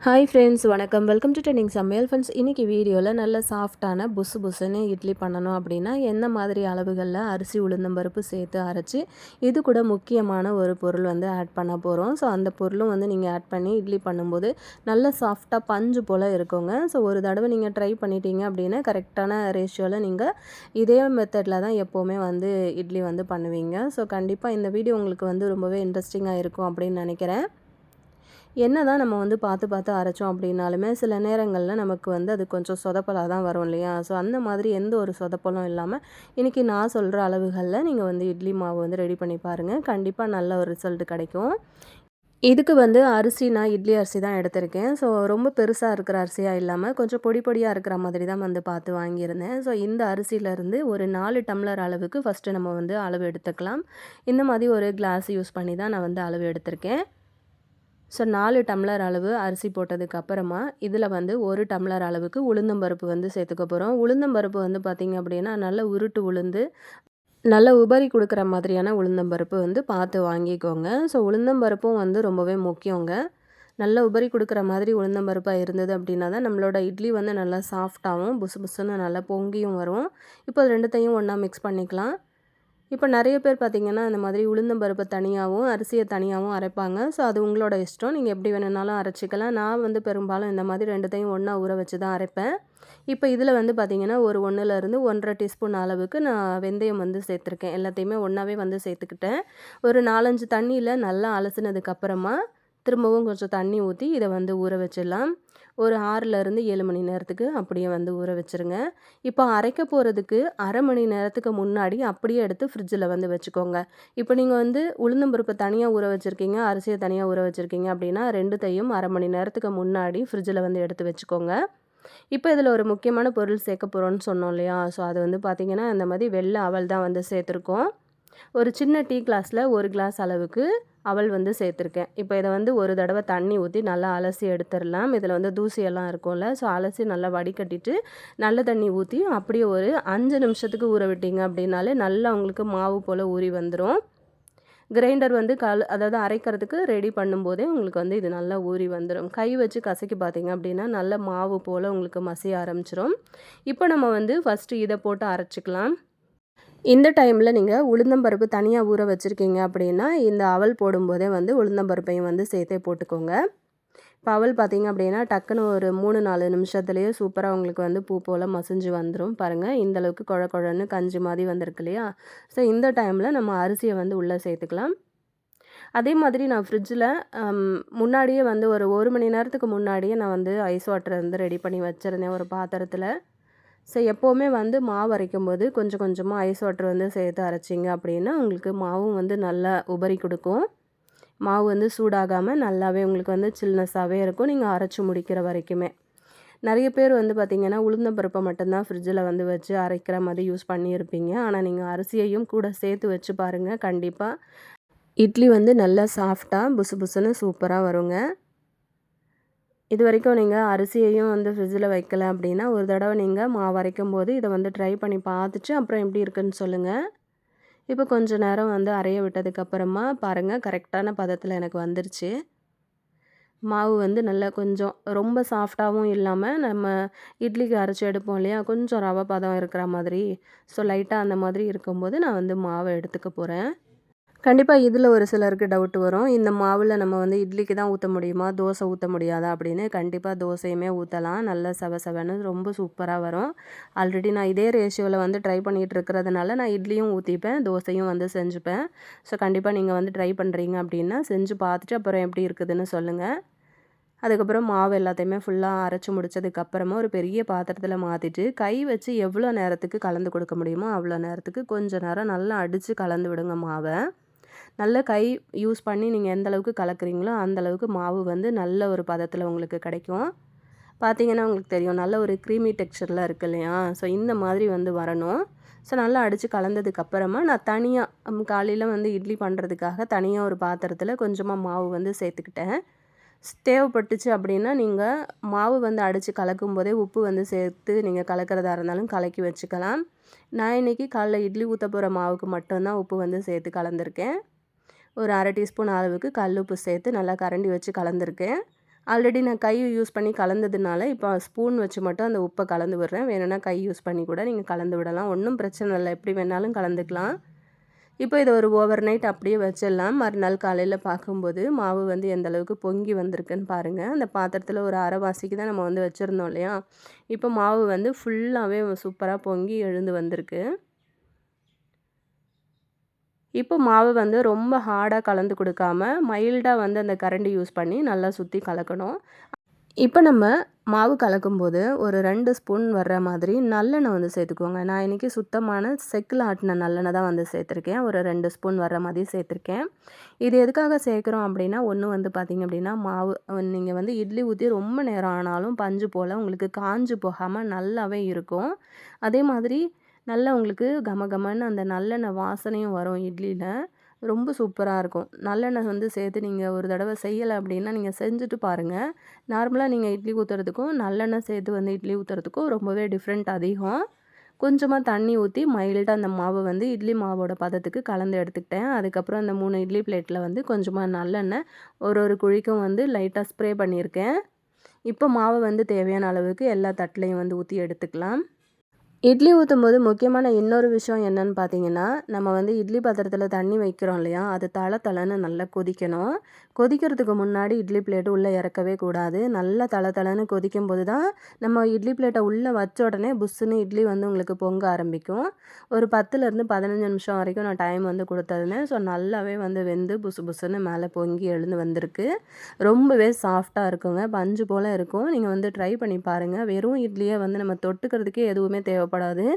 Hi friends வணக்கம். Welcome to trending சமையல் friends. இன்றைக்கி வீடியோவில் நல்ல சாஃப்டான புசு புசுன்னு இட்லி பண்ணணும் அப்படின்னா எந்த மாதிரி அளவுகளில் அரிசி உளுந்தம்பருப்பு சேர்த்து அரைச்சி இது கூட முக்கியமான ஒரு பொருள் வந்து ஆட் பண்ண போகிறோம். ஸோ அந்த பொருளும் வந்து நீங்கள் ஆட் பண்ணி இட்லி பண்ணும்போது நல்ல சாஃப்டாக பஞ்சு போல் இருக்குங்க. ஸோ ஒரு தடவை நீங்கள் ட்ரை பண்ணிட்டீங்க அப்படின்னா கரெக்டான ரேஷியோவில் நீங்கள் இதே மெத்தடில் தான் எப்போவுமே வந்து இட்லி வந்து பண்ணுவீங்க. ஸோ கண்டிப்பாக இந்த வீடியோ உங்களுக்கு வந்து ரொம்பவே இன்ட்ரெஸ்டிங்காக இருக்கும் அப்படின்னு நினைக்கிறேன். என்ன தான் நம்ம வந்து பார்த்து பார்த்து அரைச்சோம் அப்படின்னாலுமே சில நேரங்களில் நமக்கு வந்து அது கொஞ்சம் சொதப்பலாக தான் வரும் இல்லையா? ஸோ அந்த மாதிரி எந்த ஒரு சொதப்பலும் இல்லாமல் இன்றைக்கி நான் சொல்கிற அளவுகளில் நீங்கள் வந்து இட்லி மாவு வந்து ரெடி பண்ணி பாருங்கள். கண்டிப்பாக நல்ல ஒரு ரிசல்ட் கிடைக்கும். இதுக்கு வந்து அரிசி நான் இட்லி அரிசி தான் எடுத்திருக்கேன். ஸோ ரொம்ப பெருசாக இருக்கிற அரிசியாக இல்லாமல் கொஞ்சம் பொடி பொடியாக இருக்கிற மாதிரி தான் வந்து பார்த்து வாங்கியிருந்தேன். ஸோ இந்த அரிசியிலேருந்து ஒரு 4 டம்ளர் அளவுக்கு ஃபஸ்ட்டு நம்ம வந்து அளவு எடுத்துக்கலாம். இந்த மாதிரி ஒரு கிளாஸ் யூஸ் பண்ணி தான் நான் வந்து அளவு எடுத்திருக்கேன். ஸோ 4 டம்ளர் அளவு அரிசி போட்டதுக்கு அப்புறமா இதில் வந்து 1 டம்ளர் அளவுக்கு உளுந்தம்பருப்பு வந்து சேர்த்துக்க போகிறோம். உளுந்தம்பருப்பு வந்து பார்த்திங்க அப்படின்னா நல்ல உருட்டு உளுந்து நல்ல உபரி கொடுக்குற மாதிரியான உளுந்தம்பருப்பு வந்து பார்த்து வாங்கிக்கோங்க. ஸோ உளுந்தம்பருப்பும் வந்து ரொம்பவே முக்கியங்க. நல்ல உபரி கொடுக்குற மாதிரி உளுந்தம்பருப்பாக இருந்தது அப்படின்னா தான் நம்மளோட இட்லி வந்து நல்லா சாஃப்டாகவும் புசு புசுன்னு நல்லா பொங்கியும் வரும். இப்போ அது ரெண்டுத்தையும் ஒன்றா மிக்ஸ் பண்ணிக்கலாம். இப்போ நிறைய பேர் பார்த்திங்கன்னா இந்த மாதிரி உளுந்தம்பருப்பை தனியாகவும் அரிசியை தனியாகவும் அரைப்பாங்க. ஸோ அது உங்களோட இஷ்டம். நீங்கள் எப்படி வேணும்னாலும் அரைச்சிக்கலாம். நான் வந்து பெரும்பாலும் இந்த மாதிரி ரெண்டுத்தையும் ஒன்றா ஊற வச்சு தான் அரைப்பேன். இப்போ இதில் வந்து பார்த்திங்கன்னா ஒரு 1லேருந்து 1 1/2 டீஸ்பூன் அளவுக்கு நான் வெந்தயம் வந்து சேர்த்துருக்கேன். எல்லாத்தையுமே ஒன்றாவே வந்து சேர்த்துக்கிட்டேன். ஒரு 4 5 தண்ணியில் நல்லா அலசினதுக்கப்புறமா திரும்பவும் கொஞ்சம் தண்ணி ஊற்றி இதை வந்து ஊற வச்சிடலாம். ஒரு 6லேருந்து 7 மணி நேரத்துக்கு அப்படியே வந்து ஊற வச்சுருங்க. இப்போ அரைக்க போகிறதுக்கு அரை மணி நேரத்துக்கு முன்னாடி அப்படியே எடுத்து ஃப்ரிட்ஜில் வந்து வச்சுக்கோங்க. இப்போ நீங்கள் வந்து உளுந்தம்பருப்பை தனியாக ஊற வச்சுருக்கீங்க, அரிசியை தனியாக ஊற வச்சுருக்கீங்க அப்படின்னா 2த்தையும் அரை மணி நேரத்துக்கு முன்னாடி ஃப்ரிட்ஜில் வந்து எடுத்து வச்சுக்கோங்க. இப்போ இதில் ஒரு முக்கியமான பொருள் சேர்க்க போகிறோன்னு சொன்னோம் இல்லையா? ஸோ அது வந்து பார்த்திங்கன்னா இந்த மாதிரி வெள்ளை அவல் தான் வந்து சேர்த்துருக்கோம். ஒரு சின்ன டீ கிளாஸில் 1 கிளாஸ் அளவுக்கு அவல் வந்து சேர்த்துருக்கேன். இப்போ இதை வந்து ஒரு தடவை தண்ணி ஊற்றி நல்லா அலசி எடுத்துடலாம். இதில் வந்து தூசியெல்லாம் இருக்கும்ல, ஸோ அலசி நல்லா வடிகட்டிட்டு நல்ல தண்ணி ஊற்றி அப்படியே ஒரு 5 நிமிஷத்துக்கு ஊற விட்டீங்க அப்படின்னாலே நல்லா உங்களுக்கு மாவு போல் ஊறி வந்துடும். கிரைண்டர் வந்து அதாவது அரைக்கிறதுக்கு ரெடி பண்ணும்போதே உங்களுக்கு வந்து இது நல்லா ஊறி வந்துடும். கை வச்சு கசக்கி பார்த்தீங்க அப்படின்னா நல்ல மாவு போல் உங்களுக்கு மசிய ஆரம்பிச்சிடும். இப்போ நம்ம வந்து ஃபஸ்ட்டு இதை போட்டு அரைச்சிக்கலாம். இந்த டைமில் நீங்கள் உளுந்தம்பருப்பு தனியாக ஊற வச்சுருக்கீங்க அப்படின்னா இந்த அவல் போடும்போதே வந்து உளுந்தம்பருப்பையும் வந்து சேர்த்தே போட்டுக்கோங்க. இப்போ அவல் பார்த்திங்க அப்படின்னா டக்குன்னு ஒரு 3 4 நிமிஷத்துலேயே சூப்பராக உங்களுக்கு வந்து பூ போல் மசிஞ்சு வந்துடும். பாருங்கள் இந்தளவுக்கு குழ குழன்னு கஞ்சி மாதிரி வந்திருக்கு இல்லையா? ஸோ இந்த டைமில் நம்ம அரிசியை வந்து உள்ளே சேர்த்துக்கலாம். அதே மாதிரி நான் ஃப்ரிட்ஜில் முன்னாடியே வந்து ஒரு 1 மணி நேரத்துக்கு முன்னாடியே நான் வந்து ஐஸ் வாட்டரை வந்து ரெடி பண்ணி வச்சுருந்தேன் ஒரு பாத்திரத்தில். ஸோ எப்போவுமே வந்து மாவு அரைக்கும்போது கொஞ்சம் கொஞ்சமாக ஐஸ் வாட்டர் வந்து சேர்த்து அரைச்சிங்க அப்படின்னா உங்களுக்கு மாவும் வந்து நல்லா உபரி கொடுக்கும். மாவு வந்து சூடாகாமல் நல்லாவே உங்களுக்கு வந்து சில்னஸாகவே இருக்கும் நீங்கள் அரைச்சி முடிக்கிற வரைக்குமே. நிறைய பேர் வந்து பார்த்திங்கன்னா உளுந்தம்பருப்பை மட்டும்தான் ஃப்ரிட்ஜில் வந்து வச்சு அரைக்கிற மாதிரி யூஸ் பண்ணியிருப்பீங்க. ஆனால் நீங்கள் அரிசியையும் கூட சேர்த்து வச்சு பாருங்கள். கண்டிப்பாக இட்லி வந்து நல்லா சாஃப்டாக புசு புசுன்னு சூப்பராக வருங்க. இது வரைக்கும் நீங்கள் அரிசியையும் வந்து ஃப்ரிட்ஜில் வைக்கல அப்படின்னா ஒரு தடவை நீங்கள் மாவு அரைக்கும் போது இதை வந்து ட்ரை பண்ணி பார்த்துட்டு அப்புறம் எப்படி இருக்குன்னு சொல்லுங்கள். இப்போ கொஞ்சம் நேரம் வந்து அரைய விட்டதுக்கப்புறமா பாருங்கள் கரெக்டான பதத்தில் எனக்கு வந்துருச்சு. மாவு வந்து நல்லா கொஞ்சம் ரொம்ப சாஃப்டாகவும் இல்லாமல் நம்ம இட்லிக்கு அரைச்சி எடுப்போம் இல்லையா, கொஞ்சம் ரவை பதம் இருக்கிற மாதிரி. ஸோ லைட்டாக அந்த மாதிரி இருக்கும்போது நான் வந்து மாவை எடுத்துக்க போகிறேன். கண்டிப்பாக இதில் ஒரு சிலருக்கு டவுட் வரும். இந்த மாவில் நம்ம வந்து இட்லிக்கு தான் ஊற்ற முடியுமா? தோசை ஊற்ற முடியாதா? அப்படின்னு. கண்டிப்பாக தோசையுமே ஊற்றலாம். நல்லா செவ செவன்னு ரொம்ப சூப்பராக வரும். ஆல்ரெடி நான் இதே ரேஷியோவில் வந்து ட்ரை பண்ணிகிட்டு இருக்கிறதுனால நான் இட்லியும் ஊற்றிப்பேன், தோசையும் வந்து செஞ்சுப்பேன். ஸோ கண்டிப்பாக நீங்கள் வந்து ட்ரை பண்ணுறீங்க அப்படின்னா செஞ்சு பார்த்துட்டு அப்புறம் எப்படி இருக்குதுன்னு சொல்லுங்கள். அதுக்கப்புறம் மாவு எல்லாத்தையுமே ஃபுல்லாக அரைச்சி முடித்ததுக்கப்புறமா ஒரு பெரிய பாத்திரத்தில் மாற்றிட்டு கை வச்சு எவ்வளோ நேரத்துக்கு கலந்து கொடுக்க முடியுமோ அவ்வளோ நேரத்துக்கு கொஞ்சம் நேரம் நல்லா அடித்து கலந்து விடுங்க மாவை. நல்ல கை யூஸ் பண்ணி நீங்கள் எந்த அளவுக்கு கலக்குறீங்களோ அந்தளவுக்கு மாவு வந்து நல்ல ஒரு பதத்தில் உங்களுக்கு கிடைக்கும். பார்த்தீங்கன்னா உங்களுக்கு தெரியும் நல்ல ஒரு க்ரீமி டெக்ஸ்சரில் இருக்குது இல்லையா? ஸோ இந்த மாதிரி வந்து வரணும். ஸோ நல்லா அடித்து கலந்ததுக்கப்புறமா நான் தனியாக காலையில் வந்து இட்லி பண்ணுறதுக்காக தனியாக ஒரு பாத்திரத்தில் கொஞ்சமாக மாவு வந்து சேர்த்துக்கிட்டேன். தேவைப்பட்டுச்சு அப்படின்னா நீங்கள் மாவு வந்து அடித்து கலக்கும் போதே உப்பு வந்து சேர்த்து நீங்கள் கலக்கிறதா இருந்தாலும் கலக்கி வச்சுக்கலாம். நான் இன்றைக்கி காலைல இட்லி ஊற்ற போகிற மாவுக்கு மட்டும்தான் உப்பு வந்து சேர்த்து கலந்துருக்கேன். ஒரு 1/2 டீஸ்பூன் அளவுக்கு கல் உப்பு சேர்த்து நல்லா கரண்டி வச்சு கலந்துருக்கேன். ஆல்ரெடி நான் கை யூஸ் பண்ணி கலந்ததுனால இப்போ ஸ்பூன் வச்சு மட்டும் அந்த உப்பை கலந்து விடுறேன். வேணும்னா கை யூஸ் பண்ணி கூட நீங்கள் கலந்து விடலாம். ஒன்றும் பிரச்சனை இல்லை, எப்படி வேணாலும் கலந்துக்கலாம். இப்போ இதை ஒரு ஓவர் நைட் அப்படியே வச்சிடலாம். மறுநாள் காலையில் பார்க்கும்போது மாவு வந்து எந்த அளவுக்கு பொங்கி வந்திருக்குன்னு பாருங்கள். அந்த பாத்திரத்தில் ஒரு அரைவாசிக்கு தான் நம்ம வந்து வச்சுருந்தோம் இல்லையா, இப்போ மாவு வந்து ஃபுல்லாகவே சூப்பராக பொங்கி எழுந்து வந்திருக்கு. இப்போ மாவு வந்து ரொம்ப ஹார்டாக கலந்து கொடுக்காம மைல்டாக வந்து அந்த கரண்டி யூஸ் பண்ணி நல்லா சுற்றி கலக்கணும். இப்போ நம்ம மாவு கலக்கும்போது ஒரு 2 ஸ்பூன் வர்ற மாதிரி நல்லெண்ணெய் வந்து சேர்த்துக்கோங்க. நான் இன்றைக்கி சுத்தமான செக்கில் ஆட்டின நல்லெண்ணெய் தான் வந்து சேர்த்துருக்கேன். ஒரு 2 ஸ்பூன் வர்ற மாதிரி சேர்த்துருக்கேன். இது எதுக்காக சேர்க்குறோம் அப்படின்னா, ஒன்று வந்து பார்த்திங்க அப்படின்னா, மாவு நீங்கள் வந்து இட்லி ஊற்றி ரொம்ப நேரம் ஆனாலும் பஞ்சு போல் உங்களுக்கு காஞ்சு போகாமல் நல்லாவே இருக்கும். அதே மாதிரி நல்லா உங்களுக்கு கமகமன்னு அந்த நல்லெண்ணெய் வாசனையும் வரும் இட்லியில். ரொம்ப சூப்பராக இருக்கும். நல்லெண்ணெய் வந்து சேர்த்து நீங்கள் ஒரு தடவை செய்யலை அப்படின்னா நீங்கள் செஞ்சுட்டு பாருங்கள். நார்மலாக நீங்கள் இட்லி ஊற்றுறதுக்கும் நல்லெண்ணெய் சேர்த்து வந்து இட்லி ஊற்றுறதுக்கும் ரொம்பவே டிஃப்ரெண்ட் அதிகம். கொஞ்சமாக தண்ணி ஊற்றி மைல்டாக அந்த மாவை வந்து இட்லி மாவோட பதத்துக்கு கலந்து எடுத்துக்கிட்டேன். அதுக்கப்புறம் அந்த 3 இட்லி பிளேட்டில் வந்து கொஞ்சமாக நல்லெண்ணெய் ஒரு குழிக்கும் வந்து லைட்டாக ஸ்ப்ரே பண்ணியிருக்கேன். இப்போ மாவை வந்து தேவையான அளவுக்கு எல்லா தட்டுலையும் வந்து ஊற்றி எடுத்துக்கலாம். இட்லி ஊற்றும்போது முக்கியமான இன்னொரு விஷயம் என்னன்னு பார்த்தீங்கன்னா, நம்ம வந்து இட்லி பாத்திரத்தில் தண்ணி வைக்கிறோம் இல்லையா, அது தளன்னு நல்லா கொதிக்கணும். கொதிக்கிறதுக்கு முன்னாடி இட்லி பிளேட்டு உள்ளே இறக்கவே கூடாது. நல்லா தளன்னு கொதிக்கும்போது தான் நம்ம இட்லி பிளேட்டை உள்ளே வச்ச உடனே புஸ்ஸுன்னு இட்லி வந்து உங்களுக்கு பொங்க ஆரம்பிக்கும். ஒரு 10லேருந்து 15 நிமிஷம் வரைக்கும் நான் டைம் வந்து கொடுத்துருந்தேன். ஸோ நல்லாவே வந்து வெந்து புஸ்ஸுன்னு மேலே பொங்கி எழுந்து வந்திருக்கு. ரொம்பவே சாஃப்டாக இருக்குங்க, பஞ்சு போல் இருக்கும். நீங்கள் வந்து ட்ரை பண்ணி பாருங்கள். வெறும் இட்லியை வந்து நம்ம தொட்டுக்கிறதுக்கே எதுவுமே தேவைப்படாது.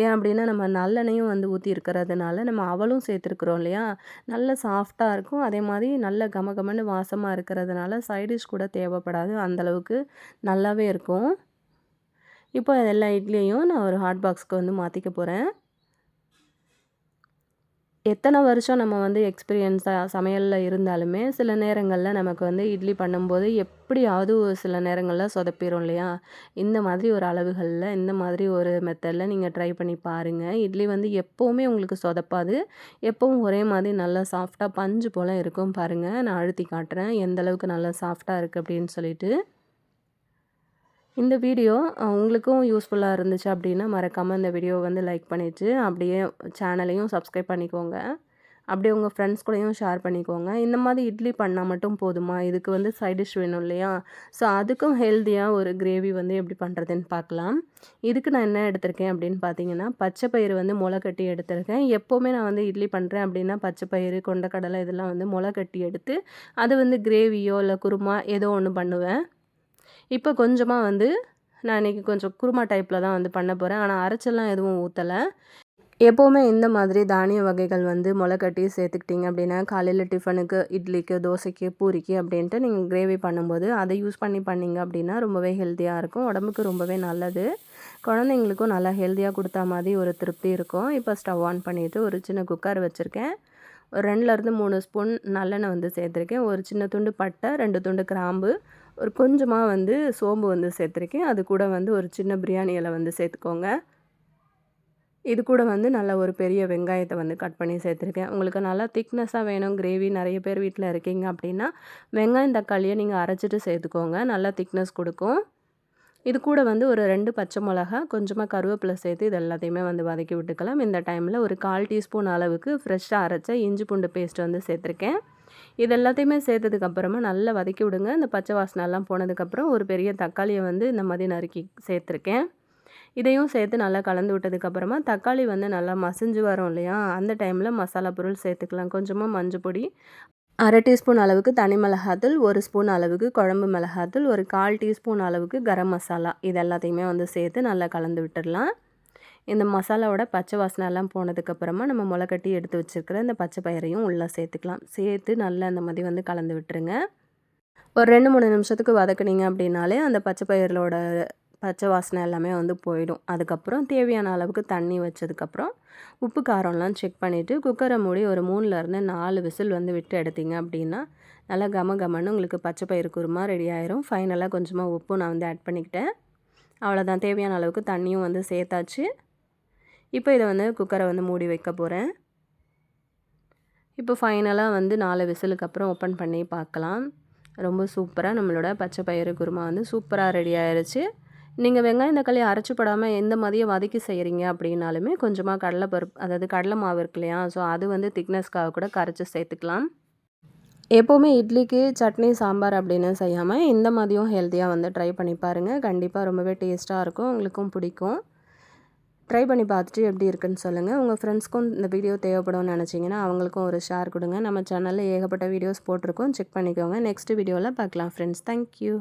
ஏன் அப்படின்னா நம்ம நல்லெண்ணெயும் வந்து ஊற்றி இருக்கிறதுனால நம்ம அவலும் சேர்த்துருக்குறோம் இல்லையா, நல்ல சாஃப்டாக இருக்கும். அதே மாதிரி நல்ல கமகமன்னு வாசமாக இருக்கிறதுனால சைடிஷ் கூட தேவைப்படாது, அந்தளவுக்கு நல்லாவே இருக்கும். இப்போ எல்லா இட்லியையும் நான் ஒரு ஹாட் பாக்ஸ்க்கு வந்து மாற்றிக்க போகிறேன். எத்தனை வருஷம் நம்ம வந்து எக்ஸ்பீரியன்ஸாக சமையலில் இருந்தாலுமே சில நேரங்களில் நமக்கு வந்து இட்லி பண்ணும்போது எப்படியாவது ஒரு சில நேரங்களில் சொதப்பிடும் இல்லையா, இந்த மாதிரி ஒரு அளவுகளில் இந்த மாதிரி ஒரு மெத்தடில் நீங்கள் ட்ரை பண்ணி பாருங்கள். இட்லி வந்து எப்போவுமே உங்களுக்கு சொதப்பாது. எப்பவும் ஒரே மாதிரி நல்லா சாஃப்டாக பஞ்சு போல் இருக்கும். பாருங்கள், நான் அழுத்தி காட்டுறேன் எந்த அளவுக்கு நல்லா சாஃப்டாக இருக்குது அப்படின்னு சொல்லிட்டு. இந்த வீடியோ உங்களுக்கும் யூஸ்ஃபுல்லாக இருந்துச்சு அப்படின்னா மறக்காமல் இந்த வீடியோவை வந்து லைக் பண்ணிவிட்டு அப்படியே சேனலையும் சப்ஸ்கிரைப் பண்ணிக்கோங்க. அப்படியே உங்கள் ஃப்ரெண்ட்ஸ் கூடயும் ஷேர் பண்ணிக்கோங்க. இந்த மாதிரி இட்லி பண்ணால் மட்டும் போதுமா, இதுக்கு வந்து சைட் டிஷ் வேணும் இல்லையா, ஸோ அதுக்கும் ஹெல்த்தியாக ஒரு கிரேவி வந்து எப்படி பண்ணுறதுன்னு பார்க்கலாம். இதுக்கு நான் என்ன எடுத்திருக்கேன் அப்படின்னு பார்த்தீங்கன்னா, பச்சை பயிறு வந்து முளை கட்டி எடுத்திருக்கேன். எப்போவுமே நான் வந்து இட்லி பண்ணுறேன் அப்படின்னா பச்சை பயிறு, கொண்டக்கடலை இதெல்லாம் வந்து முளை கட்டி எடுத்து அது வந்து கிரேவியோ இல்லை குருமா ஏதோ ஒன்று பண்ணுவேன். இப்போ கொஞ்சமாக வந்து நான் இன்றைக்கி கொஞ்சம் குருமா டைப்பில் தான் வந்து பண்ண போகிறேன். ஆனால் அரைச்செல்லாம் எதுவும் ஊற்றலை. எப்போவுமே இந்த மாதிரி தானிய வகைகள் வந்து முளைக்கட்டி சேர்த்துக்கிட்டிங்க அப்படின்னா காலையில் டிஃபனுக்கு, இட்லிக்கு, தோசைக்கு, பூரிக்கு அப்படின்ட்டு நீங்கள் கிரேவி பண்ணும்போது அதை யூஸ் பண்ணிங்க அப்படின்னா ரொம்பவே ஹெல்த்தியாக இருக்கும். உடம்புக்கு ரொம்பவே நல்லது. குழந்தைங்களுக்கும் நல்லா ஹெல்த்தியாக கொடுத்தா மாதிரி ஒரு திருப்தி இருக்கும். இப்போ ஸ்டவ் ஆன் பண்ணிவிட்டு ஒரு சின்ன குக்கர் வச்சுருக்கேன். ஒரு 2லேருந்து 3 ஸ்பூன் நல்லெண்ணெய் வந்து சேர்த்துருக்கேன். ஒரு சின்ன துண்டு பட்டை, 2 துண்டு கிராம்பு, ஒரு கொஞ்சமாக வந்து சோம்பு வந்து சேர்த்துருக்கேன். அது கூட வந்து ஒரு சின்ன பிரியாணி இலை வந்து சேர்த்துக்கோங்க. இது கூட வந்து நல்லா ஒரு பெரிய வெங்காயத்தை வந்து கட் பண்ணி சேர்த்துருக்கேன். உங்களுக்கு நல்லா திக்னஸாக வேணும் கிரேவி, நிறைய பேர் வீட்டில் இருக்கீங்க அப்படின்னா வெங்காயம் தக்காளியை நீங்கள் அரைச்சிட்டு சேர்த்துக்கோங்க, நல்லா திக்னஸ் கொடுக்கும். இது கூட வந்து ஒரு 2 பச்சை மிளகா, கொஞ்சமாக கருவேப்பிலை சேர்த்து இது எல்லாத்தையுமே வந்து வதக்கி விட்டுக்கலாம். இந்த டைமில் ஒரு 1/4 டீஸ்பூன் அளவுக்கு ஃப்ரெஷ்ஷாக அரைச்ச இஞ்சி பூண்டு பேஸ்ட் வந்து சேர்த்துருக்கேன். இது எல்லாத்தையுமே சேர்த்ததுக்கப்புறமா நல்லா வதக்கி விடுங்க. இந்த பச்சை வாசனைலாம் போனதுக்கப்புறம் ஒரு பெரிய தக்காளியை வந்து இந்த மாதிரி நறுக்கி சேர்த்துருக்கேன். இதையும் சேர்த்து நல்லா கலந்து விட்டதுக்கப்புறமா தக்காளி வந்து நல்லா மசிஞ்சு வரும் இல்லையா, அந்த டைமில் மசாலா பொருள் சேர்த்துக்கலாம். கொஞ்சமாக மஞ்சள் பொடி, 1/2 டீஸ்பூன் அளவுக்கு தனி மிளகாத்தூள், 1 ஸ்பூன் அளவுக்கு குழம்பு மிளகாத்தூள், ஒரு 1/4 டீஸ்பூன் அளவுக்கு கரம் மசாலா, இது எல்லாத்தையுமே வந்து சேர்த்து நல்லா கலந்து விட்டுடலாம். இந்த மசாலாவோட பச்சை வாசனைலாம் போனதுக்கப்புறமா நம்ம முளைக்கட்டி எடுத்து வச்சுருக்கிற இந்த பச்சை பயிரையும் உள்ளே சேர்த்துக்கலாம். சேர்த்து நல்லா அந்த மாதிரி வந்து கலந்து விட்டுருங்க. ஒரு 2-3 நிமிஷத்துக்கு வதக்குனீங்க அப்படின்னாலே அந்த பச்சை பயிரோட பச்சை வாசனை எல்லாமே வந்து போயிடும். அதுக்கப்புறம் தேவையான அளவுக்கு தண்ணி வச்சதுக்கப்புறம் உப்பு காரம்லாம் செக் பண்ணிவிட்டு குக்கரை மூடி ஒரு 3லேருந்து 4 விசில் வந்து விட்டு எடுத்தீங்க அப்படின்னா நல்லா கமன்னு உங்களுக்கு பச்சை பயிறு குருமா ரெடி ஆயிரும். ஃபைனலாக கொஞ்சமாக உப்பு நான் வந்து ஆட் பண்ணிக்கிட்டேன். அவ்வளோதான், தேவையான அளவுக்கு தண்ணியும் வந்து சேர்த்தாச்சு. இப்போ இதை வந்து குக்கரை வந்து மூடி வைக்க போகிறேன். இப்போ ஃபைனலாக வந்து 4 விசிலுக்கு அப்புறம் ஓப்பன் பண்ணி பார்க்கலாம். ரொம்ப சூப்பராக நம்மளோட பச்சை பயிறு குருமா வந்து சூப்பராக ரெடி ஆயிருச்சு. நீங்கள் வெங்காயம் தக்காளி அரைச்சி போடாமல் எந்த மாதிரியும் வதக்கி செய்கிறீங்க அப்படின்னாலுமே கொஞ்சமாக கடலை பருப்பு அதாவது கடலை மாவு இருக்கு இல்லையா, ஸோ அது வந்து திக்னஸ்க்காக கூட கரைச்சி சேர்த்துக்கலாம். எப்போவுமே இட்லிக்கு சட்னி சாம்பார் அப்படின்னு செய்யாமல் இந்த மாதிரியும் ஹெல்த்தியாக வந்து ட்ரை பண்ணி பாருங்கள். கண்டிப்பாக ரொம்பவே டேஸ்ட்டாக இருக்கும், உங்களுக்கும் பிடிக்கும். ட்ரை பண்ணி பார்த்துட்டு எப்படி இருக்குன்னு சொல்லுங்கள். உங்கள் ஃப்ரெண்ட்ஸ்க்கும் இந்த வீடியோ தேவைப்படும்னு நினச்சிங்கன்னா அவங்களுக்கும் ஒரு ஷேர் கொடுங்க. நம்ம சேனலில் ஏகப்பட்ட வீடியோஸ் போட்டிருக்கோம், செக் பண்ணிக்கோங்க. நெக்ஸ்ட் வீடியோவில் பார்க்கலாம் ஃப்ரெண்ட்ஸ். தேங்க்யூ.